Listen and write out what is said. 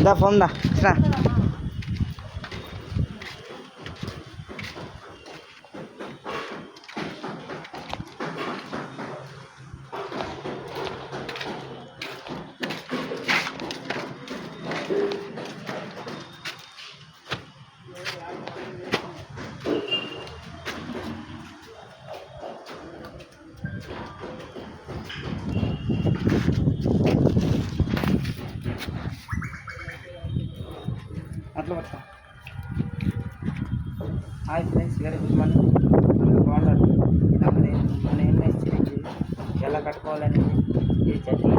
దా phone దా అట్లా పడతా. Hi friends, very good morning. అందరూ బాగున్నారు. మన ఏం మేస్త్రికి ఎలా కట్టుకోవాలని ఈ చట్నీ